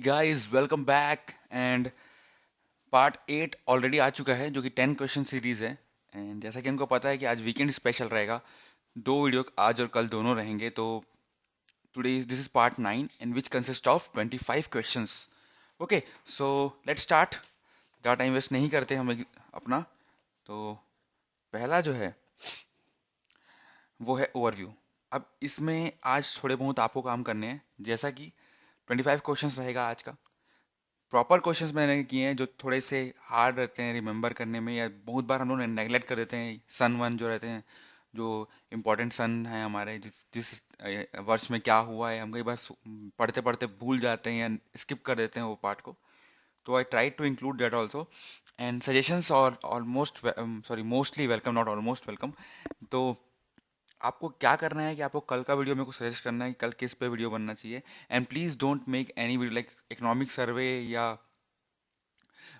Guys welcome back and part 8 already आ चुका है जो कि 10 क्वेश्चन सीरीज है। एंड जैसा कि हमको पता है कि आज वीकेंड स्पेशल रहेगा, दो वीडियो आज और कल दोनों रहेंगे। तो today this is part 9 in which consist of 25 questions. Okay, so let's start. ज़्यादा टाइम वेस्ट नहीं करते हम अपना। तो पहला जो है वो है ओवरव्यू। अब इसमें आज थोड़े बहुत आपको काम करने हैं, जैसा कि 25 क्वेश्चंस रहेगा आज का। प्रॉपर क्वेश्चंस मैंने किए हैं जो थोड़े से हार्ड रहते हैं रिमेंबर करने में, या बहुत बार हम लोग नेगलेक्ट कर देते हैं सन वन जो रहते हैं, जो इम्पोर्टेंट सन है हमारे, जिस जिस वर्ष में क्या हुआ है हम कई बार पढ़ते पढ़ते भूल जाते हैं या स्किप कर देते हैं वो पार्ट को। तो I try to include that also. And suggestions और almost sorry mostly welcome, not almost welcome. तो आपको क्या करना है कि आपको कल का वीडियो मेरे को सजेस्ट करना है कि कल किस पे वीडियो बनना चाहिए। And please don't make any video like economic survey या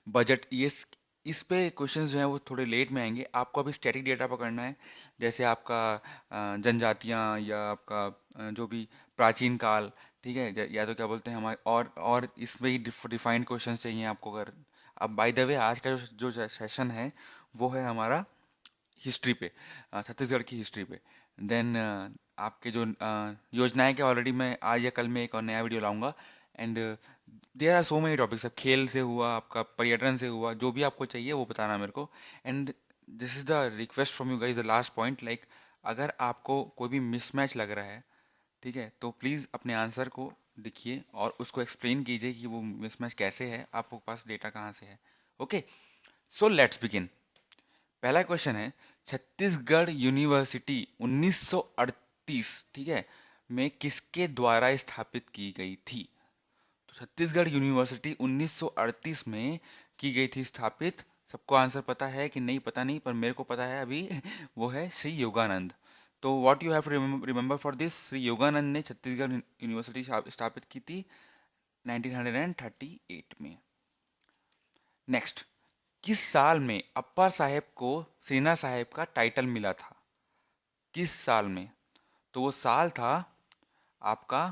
बजट। इस पे क्वेश्चंस जो हैं वो थोड़े लेट में आएंगे। आपको अभी स्टैटिक डेटा पकड़ना है, जैसे आपका जनजातियां या आपका जो भी प्राचीन काल, ठीक है, या तो क्या बोलते हैं हमारे, और इसमें ही डिफाइंड क्वेश्चन चाहिए आपको। अगर अब बाय द वे आज का जो सेशन है वो है हमारा हिस्ट्री पे, छत्तीसगढ़ की हिस्ट्री पे। देन आपके जो योजनाएं के ऑलरेडी मैं आज या कल में एक और नया वीडियो लाऊंगा। And there are so many topics. अब खेल से हुआ, आपका पर्यटन से हुआ, जो भी आपको चाहिए वो बताना मेरे को। And this is the request from you guys, the last point, like अगर आपको कोई भी मिसमैच लग रहा है, ठीक है, तो प्लीज़ अपने आंसर को लिखिए और उसको एक्सप्लेन कीजिए कि वो मिसमैच कैसे है, आपके पास डेटा कहाँ से है। Okay, so let's begin. पहला क्वेश्चन है, छत्तीसगढ़ यूनिवर्सिटी 1938, ठीक है, में किसके द्वारा स्थापित की गई थी? तो छत्तीसगढ़ यूनिवर्सिटी 1938 में की गई थी स्थापित। सबको आंसर पता है कि नहीं पता नहीं, पर मेरे को पता है अभी वो है श्री योगानंद। तो what you have to remember for this, Shri Yogananda ने छत्तीसगढ़ यूनिवर्सिटी स्थापित की थी 1938 में। नेक्स्ट, किस साल में अप्पर साहेब को सेना साहेब का टाइटल मिला था? किस साल में? तो वो साल था आपका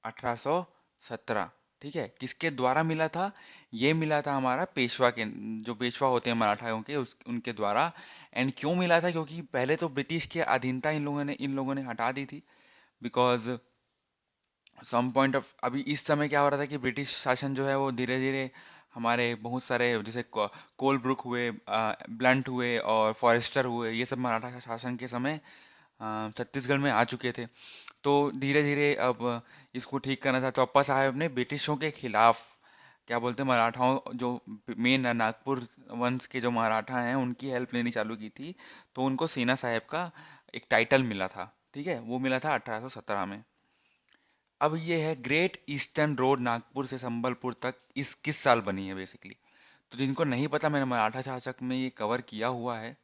1817। ठीक है, किसके द्वारा मिला था? ये मिला था हमारा पेशवा के, जो पेशवा होते हैं मराठाओं के, उनके द्वारा। एंड क्यों मिला था? क्योंकि पहले तो ब्रिटिश की अधीनता इन लोगों ने हटा दी थी। बिकॉज सम पॉइंट ऑफ, अभी इस समय क्या हो रहा था कि ब्रिटिश शासन जो है वो धीरे धीरे हमारे बहुत सारे, जैसे कोलब्रुक हुए, ब्लंट हुए और फॉरेस्टर हुए, ये सब मराठा शासन के समय छत्तीसगढ़ में आ चुके थे। तो धीरे धीरे अब इसको ठीक करना था, तो अप्पा साहब ने ब्रिटिशों के खिलाफ, क्या बोलते हैं, मराठाओं, जो मेन नागपुर वंश के जो मराठा हैं उनकी हेल्प लेनी चालू की थी। तो उनको सेना साहब का एक टाइटल मिला था, ठीक है, वो मिला था 1817 में। अब ये है ग्रेट ईस्टर्न रोड नागपुर से संबलपुर तक इस किस साल बनी है बेसिकली। तो जिनको नहीं पता, मैंने मराठा शासक में ये कवर किया हुआ है।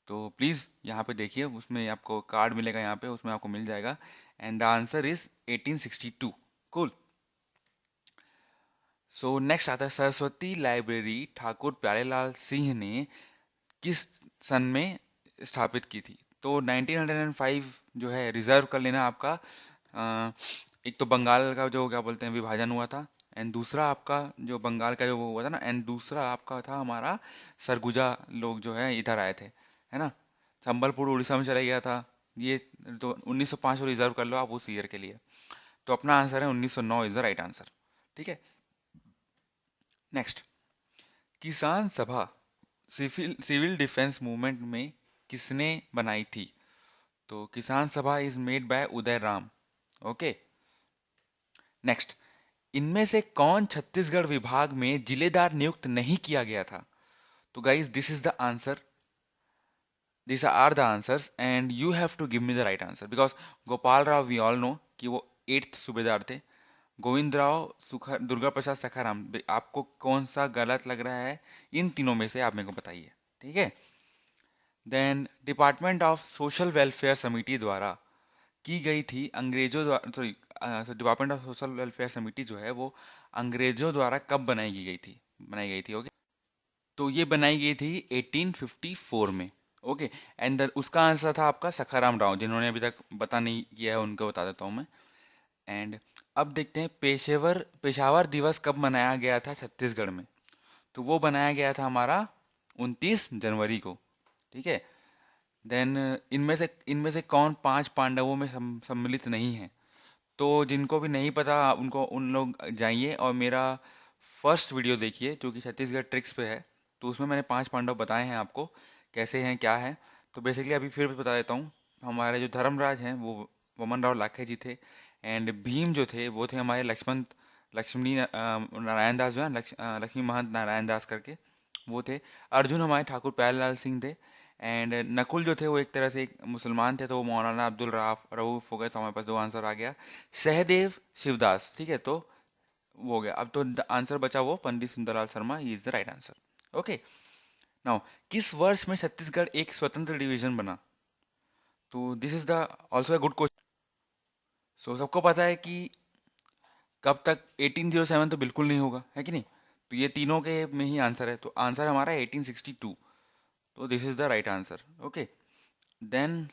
तो प्लीज़ यहाँ पे देखिए, उसमें आपको कार्ड मिलेगा, यहाँ पे उसमें आपको मिल जाएगा। And the answer is 1862। Cool. So next आता है, सरस्वती लाइब्रेरी ठाकुर प्यारेलाल सिंह ने किस सन में स्थापित की थी? तो 1905 जो है, रिजर्व कर लेना आपका। एक तो बंगाल का जो क्या बोलते हैं विभाजन हुआ था, एंड दूसरा आपका जो बंगाल का जो वो हुआ था ना, एंड दूसरा आपका था हमारा सरगुजा लोग जो है इधर आए थे, है ना, संबलपुर उड़ीसा में चला गया था। ये तो 1905 को रिजर्व कर लो आप उस ईयर के लिए। तो अपना आंसर है 1909 इज द राइट आंसर। ठीक है, नेक्स्ट, किसान सभा सिविल सिविल डिफेंस मूवमेंट में किसने बनाई थी? तो किसान सभा is made by Uday Ram. Okay, next, इनमें से कौन छत्तीसगढ़ विभाग में जिलेदार नियुक्त नहीं किया गया था? तो guys this is the answer, this are the answers and you have to give me the right answer, because Gopal Rao we all know कि वो 8th सूबेदार थे। गोविंद राव, दुर्गा प्रसाद, सखाराम, आपको कौन सा गलत लग रहा है? इन तीनों में से आप मेरे को बताइए, ठीक है। Then department of social welfare समिति द्वारा की गई थी अंग्रेजों द्वारा, sorry, department of social welfare समिति जो है वो अंग्रेजों द्वारा कब बनाई गई थी? ओके, तो ये बनाई गई थी 1854 में। ओके, एंड उसका आंसर था आपका सखाराम राव, जिन्होंने अभी तक बता नहीं किया है उनको बता देता हूँ मैं। एंड अब देखते हैं पेशावर दिवस कब मनाया गया था छत्तीसगढ़ में। तो वो बनाया गया था हमारा 29 जनवरी को। ठीक है। देन इनमें से कौन पांच पांडवों में सम्मिलित नहीं है। तो जिनको भी नहीं पता उनको उन लोग जाइए और मेरा फर्स्ट वीडियो देखिए जो कि छत्तीसगढ़ ट्रिक्स पे है। तो उसमें मैंने पांच पांडव बताए हैं आपको, कैसे हैं क्या है। तो बेसिकली अभी फिर बता देता हूँ। हमारे जो धर्मराज हैं वो वामन राव लाखे जी थे। एंड भीम जो थे वो थे हमारे लक्ष्मी नारायण दास जो है लक्ष्मी महंत नारायण दास करके वो थे। अर्जुन हमारे ठाकुर प्यारेलाल सिंह थे। एंड नकुल जो थे वो एक तरह से एक मुसलमान थे, तो वो मौलाना अब्दुल राफ रऊफ हो गए। तो हमारे पास दो आंसर आ गया। सहदेव शिवदास, ठीक है। तो वो हो गया। अब तो आंसर बचा वो Pandit Sundarlal Sharma, he is the right answer. Okay. Now, किस वर्ष में छत्तीसगढ़ एक स्वतंत्र डिवीजन बना? तो this is the also a good question. So सबको पता है कि कब तक 1807 तो बिल्कुल नहीं होगा, है कि नहीं। तो ये तीनों के में ही आंसर है, तो आंसर हमारा है 1862। तो this is the right answer. Okay. Then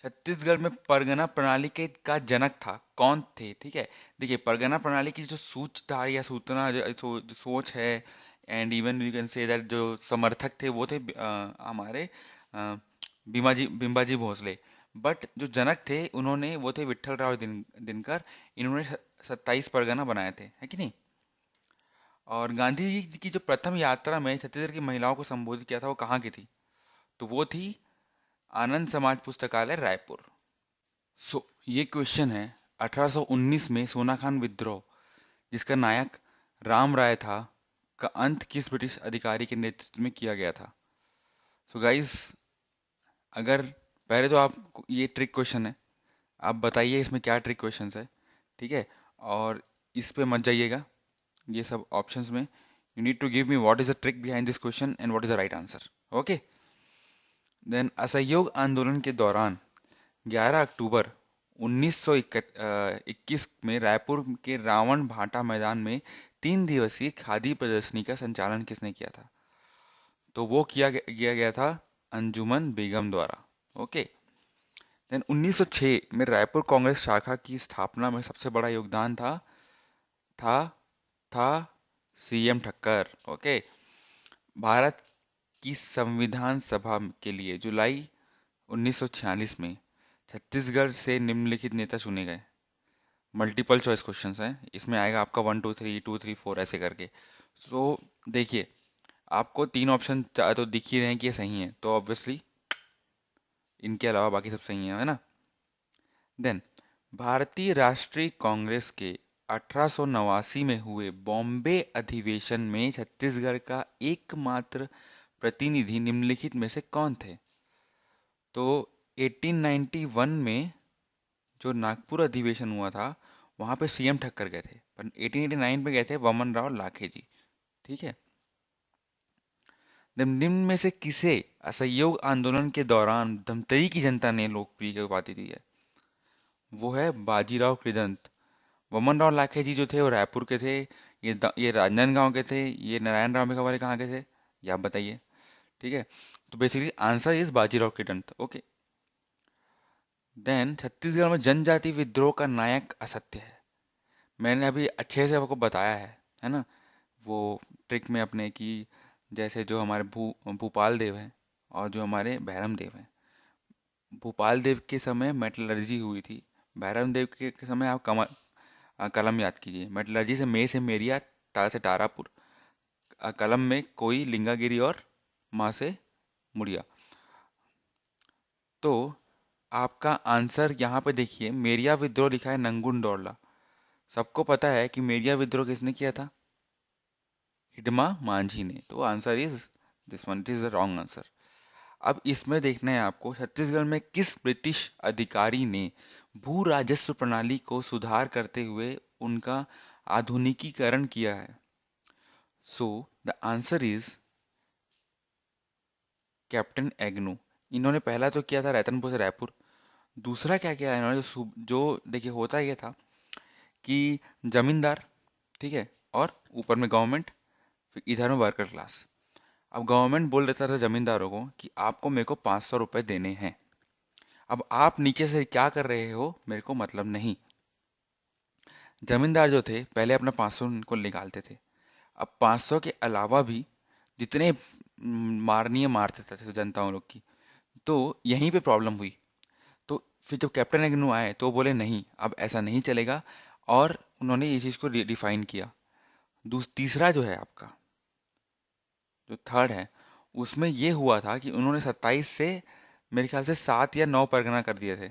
Chhattisgarh में परगना प्रणाली के का जनक था कौन थे? ठीक है। देखिए, परगना प्रणाली की जो सूच था या सूचना जो सोच है, and even you can say that जो समर्थक थे वो थे हमारे बिम्बाजी भोसले। बट जो जनक थे उन्होंने वो थे विट्ठल राव दिनकर। इन्होंने 27 परगना बनाए थे, है कि नहीं। और गांधी जी की जो प्रथम यात्रा में छत्तीसगढ़ की महिलाओं को संबोधित किया था वो कहाँ की थी? तो वो थी आनंद समाज पुस्तकालय रायपुर। सो ये क्वेश्चन है। 1819 में सोनाखान विद्रोह, जिसका नायक राम राय था, का अंत किस ब्रिटिश अधिकारी के नेतृत्व में किया गया था? सो गाइस, अगर पहले तो आप, ये ट्रिक क्वेश्चन है, आप बताइए इसमें क्या ट्रिक क्वेश्चन है। ठीक है। और इस पे मत जाइएगा ये सब ऑप्शंस में। You need to give me what is the trick behind this question and what is the right answer. Okay. Then असहयोग आंदोलन के दौरान 11 अक्टूबर 1921 में रायपुर के रावण भाटा मैदान में 3 दिवसीय खादी प्रदर्शनी का संचालन किसने किया था? तो वो किया गया था अंजुमन बेगम द्वारा। ओके। देन 1906 में रायपुर कांग्रेस शाखा की स्थापना में सबसे बड़ा योगदान था था सीएम ठक्कर। ओके। भारत की संविधान सभा के लिए जुलाई 1946 में छत्तीसगढ़ से निम्नलिखित नेता चुने गए। मल्टीपल चॉइस क्वेश्चंस हैं, इसमें आएगा आपका 1 2 3 2 3 4 ऐसे करके। तो देखिए, आपको तीन ऑप्शन तो दिख ही रहे हैं कि ये सही है, तो ऑब्वियसली इनके अलावा बाकी सब सही है ना। देन भारतीय राष्ट्रीय कांग्रेस के 1889 में हुए बॉम्बे अधिवेशन में छत्तीसगढ़ का एकमात्र प्रतिनिधि निम्नलिखित में से कौन थे? तो 1891 में जो नागपुर अधिवेशन हुआ था वहां पे सीएम ठक्कर गए थे, पर 1889 में गए थे वामन राव लाखे जी। ठीक है। निम्न में से किसे असहयोग आंदोलन के दौरान धमतरी की जनता ने लोकप्रिय उपाधि दी है? वो है बाजीराव कृदंत। वामन राव लाखे जी जो थे वो रायपुर के थे। ये राजनांदगांव के थे। ये नारायण राव मेघा वाले कहाँ के थे, ये आप बताइए। ठीक है। तो basically answer is Bajirao Kridant. Okay. Then Chhattisgarh में जनजाति विद्रोह का नायक असत्य है। मैंने अभी अच्छे से आपको बताया है ना, वो ट्रिक में अपने की। जैसे जो हमारे भूपाल देव हैं और जो हमारे भैरम देव हैं। भूपाल देव के समय मेटलर्जी हुई थी। भैरम देव के समय आप कलम याद कीजिए। मेटलर्जी से मेरिया, टा से तारापुर, कलम में कोई लिंगागिरी और माँ से मुड़िया। तो आपका आंसर यहाँ पे देखिए, मेरिया विद्रोह लिखा है नंगुन दौड़ला। सबको पता है कि मेरिया विद्रोह किसने किया था? हिडमा मांझी ने। तो answer is this one, it is the wrong answer. अब इसमें देखना है आपको, छत्तीसगढ़ में किस ब्रिटिश अधिकारी ने भू राजस्व प्रणाली को सुधार करते हुए उनका आधुनिकीकरण किया है? So the answer is captain Agnew. इन्होंने पहला तो किया था रतनपुर से रायपुर। दूसरा क्या किया इन्होंने, जो देखिए होता ये था कि जमींदार, ठीक है, और ऊपर में गवर्नमेंट, फिर इधर में वर्कर क्लास। अब गवर्नमेंट बोल देता था जमींदारों को कि आपको मेरे को 500 रुपए देने हैं। अब आप नीचे से क्या कर रहे हो मेरे को मतलब नहीं। जमींदार जो थे पहले अपना 500 उनको निकालते थे। अब 500 के अलावा भी जितने मारनीय मारते थे जनताओं लोग की, तो यहीं पे प्रॉब्लम हुई। तो फिर जब कैप्टन एग्नू आए तो वो बोले नहीं, अब ऐसा नहीं चलेगा, और उन्होंने ये चीज़ को डिफाइन किया। तीसरा जो है आपका, जो थर्ड है, उसमें ये हुआ था कि उन्होंने 27 से मेरे ख्याल से 7 या 9 परगना कर दिए थे।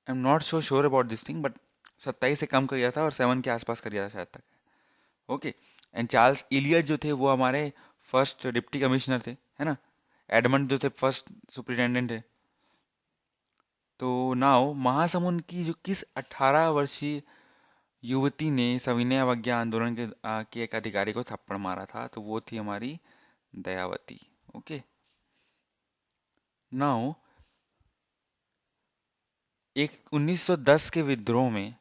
I am not so sure about this thing, but 27 से कम कर दिया था और 7 के आसपास कर दिया था शायद तक। ओके। एंड चार्ल्स इलियट जो थे वो हमारे फर्स्ट डिप्टी कमिश्नर थे, है ना। एडमंड जो थे फर्स्ट सुपरिटेंडेंट थे। तो नाउ महासमुंद की जो किस 18 वर्षीय युवती ने सविनय अवज्ञा आंदोलन के एक अधिकारी को थप्पड़ मारा था, तो वो थी हमारी दयावती। ओके। नाउ एक 1910 के विद्रोह में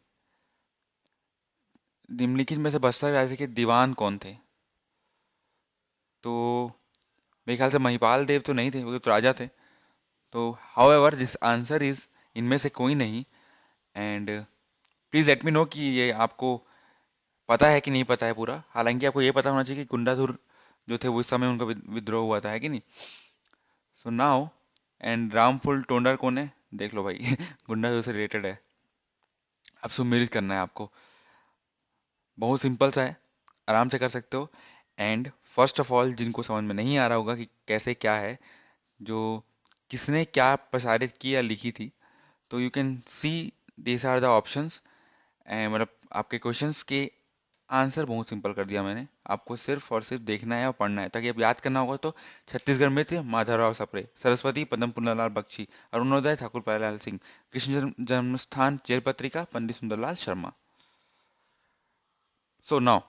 निम्नलिखित में से बस्तर राज्य के दीवान कौन थे? तो मेरे ख्याल से महिपाल देव तो नहीं थे, वो तो राजा थे। तो हाउएवर दिस आंसर इज इनमें से कोई नहीं। And please let me know कि ये आपको पता है कि नहीं पता है पूरा। हालांकि आपको ये पता होना चाहिए कि गुंडाधुर जो थे वो इस समय उनका विद्रोह हुआ था, है कि नहीं। So now, and Ramphul Tonder कौन है? देख लो भाई गुंडाधुर से रिलेटेड है। अब सुमेलित करना है आपको, बहुत सिंपल सा है, आराम से कर सकते हो। एंड फर्स्ट ऑफ ऑल, जिनको समझ में नहीं आ रहा होगा कि कैसे क्या है, जो किसने क्या प्रसारित की या लिखी थी, तो you can see this are the options. मतलब आपके क्वेश्चंस के आंसर बहुत सिंपल कर दिया मैंने, आपको सिर्फ और सिर्फ देखना है और पढ़ना है, ताकि अब याद करना होगा तो छत्तीसगढ़ में थे माधवराव सप्रे, सरस्वती पद्म पुन्नालाल बख्शी, अरुणोदय ठाकुर प्यारेलाल सिंह, कृष्ण जन्मस्थान जेल पत्रिका पंडित सुंदरलाल शर्मा। सो नाउ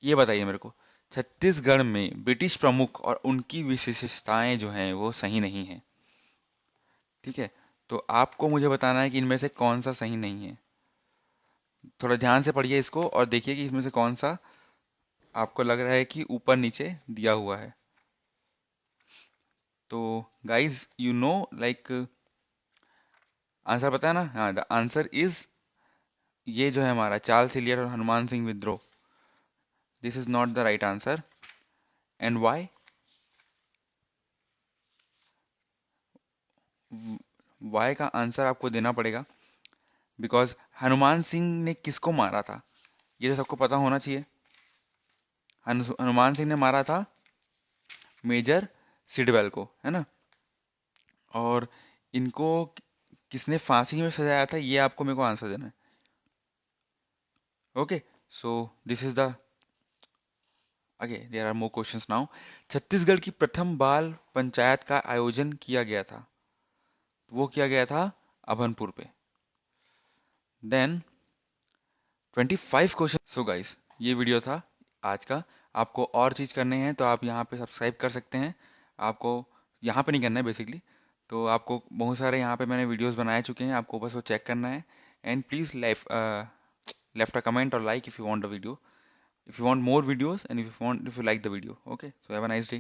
ये बताइए मेरे को, छत्तीसगढ़ में ब्रिटिश प्रमुख और उनकी विशेषताएं जो हैं वो सही नहीं है, ठीक है। तो आपको मुझे बताना है कि इनमें से कौन सा सही नहीं है। थोड़ा ध्यान से पढ़िए इसको और देखिए कि इसमें से कौन सा आपको लग रहा है कि ऊपर नीचे दिया हुआ है। तो guys you know, like answer पता है ना? हाँ, द आंसर इज ये जो है हमारा चार्ल्स इलियट और हनुमान सिंह विद्रोह। This is not the right answer. And why? Why का आंसर आपको देना पड़ेगा, बिकॉज हनुमान सिंह ने किसको मारा था ये तो सबको पता होना चाहिए। हनुमान सिंह ने मारा था मेजर सिडवेल को, है ना। और इनको किसने फांसी में सजाया था ये आपको मेरे को आंसर देना है। Okay. So this is the, okay, there are more questions now. Chhattisgarh की प्रथम बाल पंचायत का आयोजन किया गया था, वो किया गया था अभनपुर पे। Then 25 question. सो गाइस, ये वीडियो था आज का। आपको और चीज़ करने हैं तो आप यहाँ पे सब्सक्राइब कर सकते हैं। आपको यहाँ पे नहीं करना है बेसिकली, तो आपको बहुत सारे यहाँ पे मैंने वीडियोस बनाए चुके हैं, आपको बस वो चेक करना है। And please left a comment और like if you want the video, if you want more videos, and if you like the video. Okay, so have a nice day.